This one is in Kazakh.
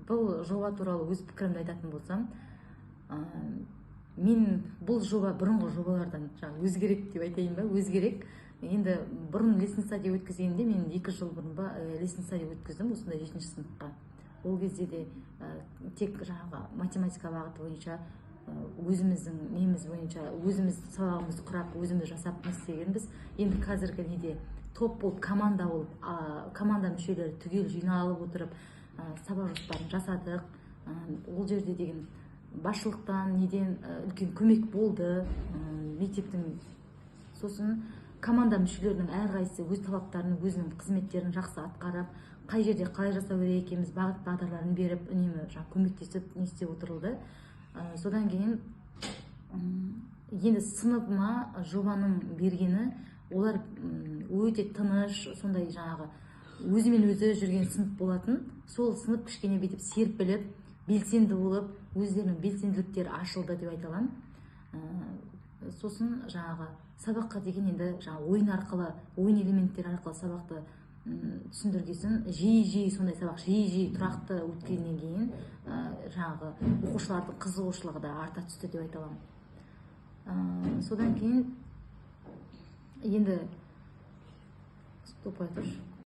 Бұл жоба туралы өз пікірімді айтатын болсам, мен бұл жоба бұрынғы жобалардан өзгерек деп айтайын ба, өзгерек. Енді бұрын лесный стадия өткізгенде мен 2 жыл бұрын ба лесный стадия өткіздім, осындай 7-ші сыныпқа. Ол кезде де тек математика бағыты бойынша өзіміздің неміз бойынша өзіміз сабағымызды құрап, өзіміз жасап істегенбіз. Енді қазіргі неде топ болып, команда болып, команда мүшелері түгел жиналып отырып, сабақ жоспарын жасадық. Ол жерде деген басшылықтан неден үлкен көмек болды мектептің. Сосын команда мүшелерінің әрқайсысы өз талаптарын, өзінің қызметтерін жақсы атқарып, қай жерде қалай жасау керек екенбіз бағыт бағдарларын беріп, үнемі көмектесіп не істеп отырылды. Содан кейін енді сыныпыма жобаның бергені, олар өте тыныш, сондай өзімен өзі жүрген сынып болатын. Сол сынып кішкене бүйтіп серпіліп, белсенді болып, өздерінің белсенділіктері ашылды деп айта аламын. Сосын сабаққа деген енді ойын арқылы, ойын элементтері арқылы сабақты түсіндіргесін, жиі сондай сабақ жиі тұрақты өткеннен кейін оқушылардың қызығушылығы да арта түсті деп айта аламын. Содан кейін енді